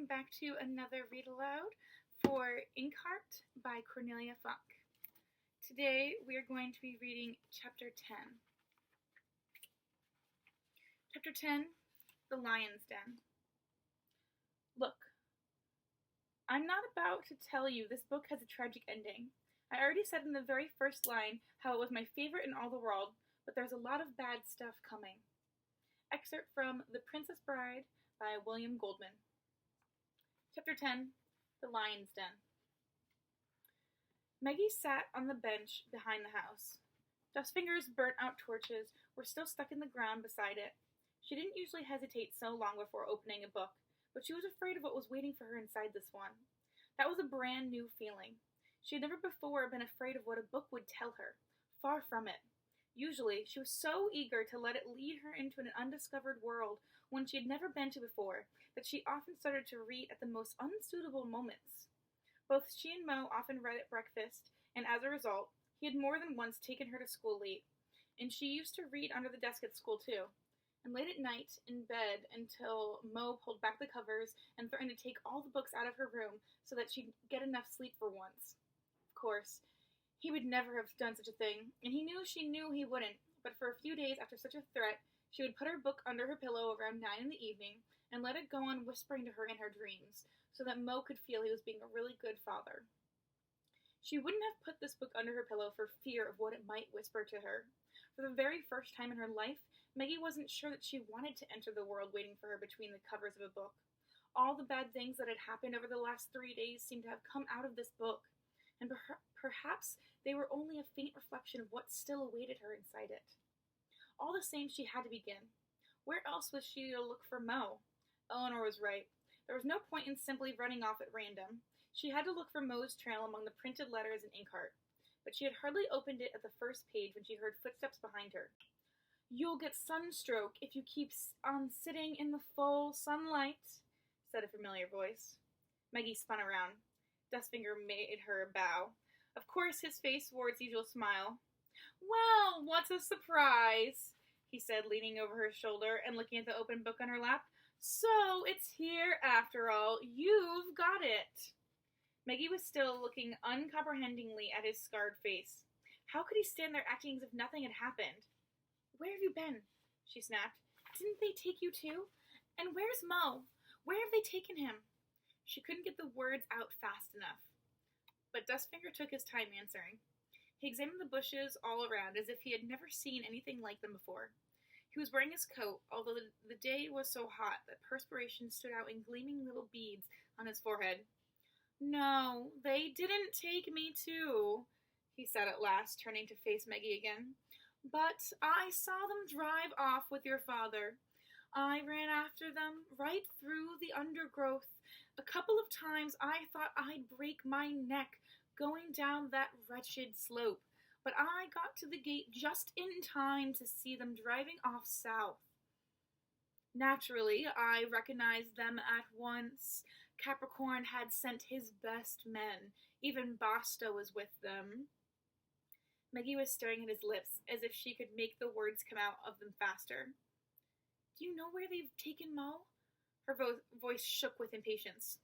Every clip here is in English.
welcome back to another read aloud for Inkheart by Cornelia Funke. Today we are going to be reading Chapter 10. Chapter 10, The Lion's Den. Look, I'm not about to tell you this book has a tragic ending. I already said in the very first line how it was my favorite in all the world, but there's a lot of bad stuff coming. Excerpt from The Princess Bride by William Goldman. Chapter 10, The Lion's Den. Maggie sat on the bench behind the house. Dustfinger's burnt-out torches were still stuck in the ground beside it. She didn't usually hesitate so long before opening a book, but she was afraid of what was waiting for her inside this one. That was a brand new feeling. She had never before been afraid of what a book would tell her. Far from it. Usually, she was so eager to let it lead her into an undiscovered world one she had never been to before that she often started to read at the most unsuitable moments. Both she and Mo often read at breakfast, and as a result, he had more than once taken her to school late. And she used to read under the desk at school too, and late at night in bed until Mo pulled back the covers and threatened to take all the books out of her room so that she'd get enough sleep for once. Of course, he would never have done such a thing, and he knew she knew he wouldn't, but for a few days after such a threat, she would put her book under her pillow around 9 in the evening and let it go on whispering to her in her dreams, so that Mo could feel he was being a really good father. She wouldn't have put this book under her pillow for fear of what it might whisper to her. For the very first time in her life, Maggie wasn't sure that she wanted to enter the world waiting for her between the covers of a book. All the bad things that had happened over the last 3 days seemed to have come out of this book, and perhaps they were only a faint reflection of what still awaited her inside it. All the same, she had to begin. Where else was she to look for Mo? Eleanor was right. There was no point in simply running off at random. She had to look for Mo's trail among the printed letters in Inkheart, but she had hardly opened it at the first page when she heard footsteps behind her. "You'll get sunstroke if you keep on sitting in the full sunlight," said a familiar voice. Maggie spun around. Dustfinger made her a bow. Of course, his face wore its usual smile. "Well, what's a surprise?" he said, leaning over her shoulder and looking at the open book on her lap. "So, it's here after all. You've got it." Maggie was still looking uncomprehendingly at his scarred face. How could he stand there acting as if nothing had happened? "Where have you been?" she snapped. "Didn't they take you too? And where's Mo? Where have they taken him?" She couldn't get the words out fast enough. But Dustfinger took his time answering. He examined the bushes all around as if he had never seen anything like them before. He was wearing his coat, although the day was so hot that perspiration stood out in gleaming little beads on his forehead. "No, they didn't take me too," he said at last, turning to face Maggie again. "But I saw them drive off with your father. I ran after them right through the undergrowth. A couple of times I thought I'd break my neck going down that wretched slope, but I got to the gate just in time to see them driving off south. Naturally, I recognized them at once. Capricorn had sent his best men. Even Basta was with them." Maggie was staring at his lips as if she could make the words come out of them faster. "Do you know where they've taken Mo?" Her voice shook with impatience.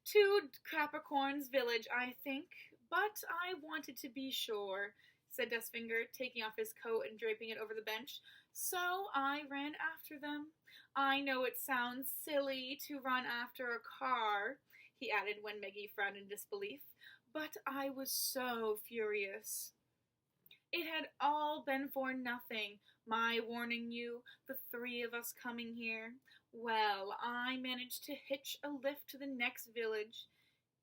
"To Capricorn's village, I think, but I wanted to be sure," said Dustfinger, taking off his coat and draping it over the bench. "So I ran after them. I know it sounds silly to run after a car," he added when Maggie frowned in disbelief, "but I was so furious. It had all been for nothing, my warning you, the 3 of us coming here. Well, I managed to hitch a lift to the next village.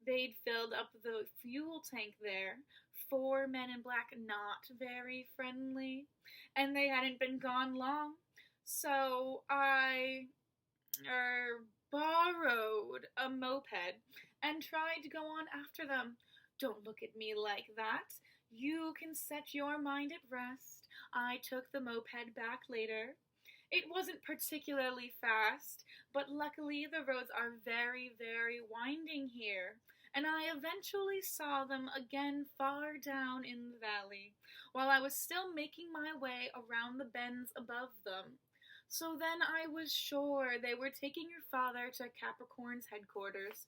They'd filled up the fuel tank there. 4 men in black, not very friendly, and they hadn't been gone long. So I borrowed a moped and tried to go on after them. Don't look at me like that. You can set your mind at rest. I took the moped back later. It wasn't particularly fast, but luckily the roads are very, very winding here, and I eventually saw them again far down in the valley, while I was still making my way around the bends above them. So then I was sure they were taking your father to Capricorn's headquarters.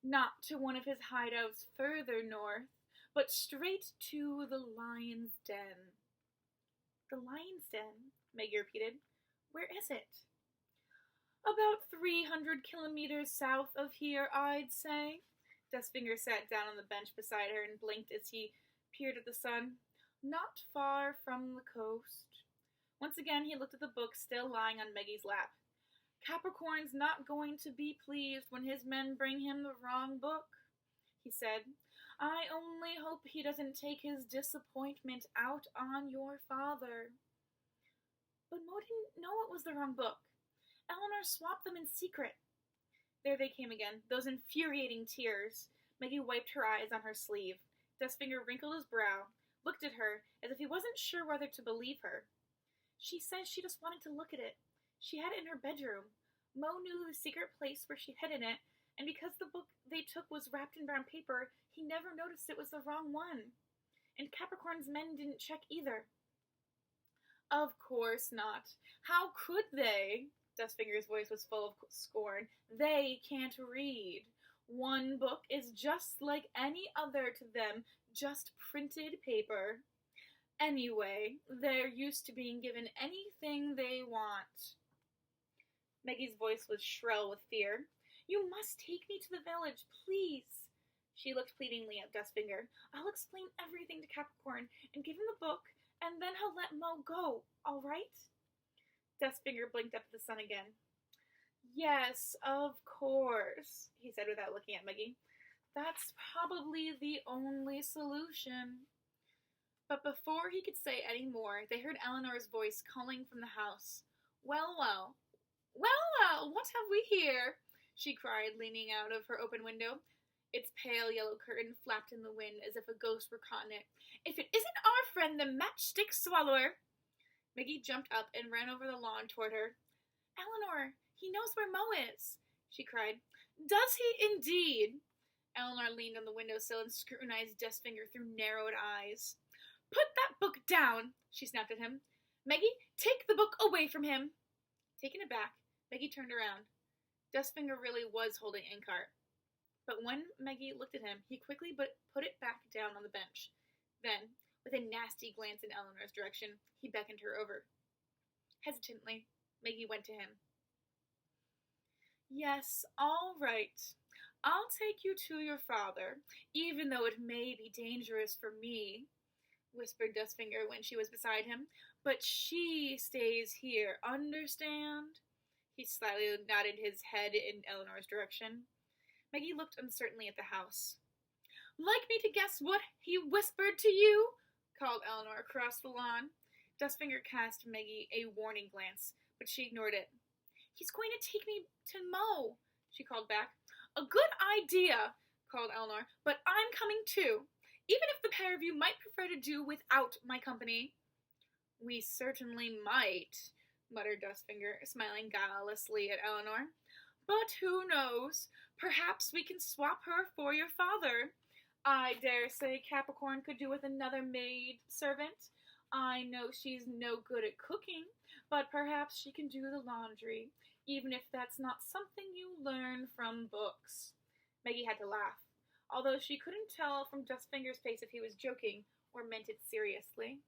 Not to one of his hideouts further north, but straight to the lion's den. The lion's den, Maggie repeated. Where is it? About 300 kilometers south of here, I'd say. Dustfinger sat down on the bench beside her and blinked as he peered at the sun. Not far from the coast. Once again, he looked at the book still lying on Maggie's lap. Capricorn's not going to be pleased when his men bring him the wrong book, he said. I only hope he doesn't take his disappointment out on your father. But Mo didn't know it was the wrong book. Eleanor swapped them in secret. There they came again, those infuriating tears. Maggie wiped her eyes on her sleeve. Dustfinger wrinkled his brow, looked at her as if he wasn't sure whether to believe her. She said she just wanted to look at it. She had it in her bedroom. Mo knew the secret place where she'd hidden it, and because the book they took was wrapped in brown paper, he never noticed it was the wrong one. And Capricorn's men didn't check either. Of course not. How could they? Dustfinger's voice was full of scorn. They can't read. One book is just like any other to them, just printed paper. Anyway, they're used to being given anything they want. Maggie's voice was shrill with fear. You must take me to the village, please. She looked pleadingly at Dustfinger. I'll explain everything to Capricorn and give him the book, and then he'll let Mo go, all right? Dustfinger blinked up at the sun again. Yes, of course, he said without looking at Maggie. That's probably the only solution. But before he could say any more, they heard Eleanor's voice calling from the house. Well, well. Well, well, what have we here? She cried, leaning out of her open window. Its pale yellow curtain flapped in the wind as if a ghost were caught in it. If it isn't our friend, the matchstick swallower! Maggie jumped up and ran over the lawn toward her. Eleanor, he knows where Mo is, she cried. Does he indeed? Eleanor leaned on the windowsill and scrutinized Dustfinger through narrowed eyes. Put that book down, she snapped at him. Maggie, take the book away from him. Taken aback, Maggie turned around. Dustfinger really was holding Inkheart. But when Maggie looked at him, he quickly put it back down on the bench. Then, with a nasty glance in Eleanor's direction, he beckoned her over. Hesitantly, Maggie went to him. Yes, all right. I'll take you to your father, even though it may be dangerous for me, whispered Dustfinger when she was beside him. But she stays here, understand? He slightly nodded his head in Eleanor's direction. Maggie looked uncertainly at the house. Like me to guess what he whispered to you? Called Eleanor across the lawn. Dustfinger cast Maggie a warning glance, but she ignored it. He's going to take me to Mo, she called back. A good idea, called Eleanor, but I'm coming too, even if the pair of you might prefer to do without my company. We certainly might, muttered Dustfinger, smiling guilelessly at Eleanor. But who knows? Perhaps we can swap her for your father. I dare say Capricorn could do with another maid servant. I know she's no good at cooking, but perhaps she can do the laundry, even if that's not something you learn from books. Maggie had to laugh, although she couldn't tell from Dustfinger's face if he was joking or meant it seriously.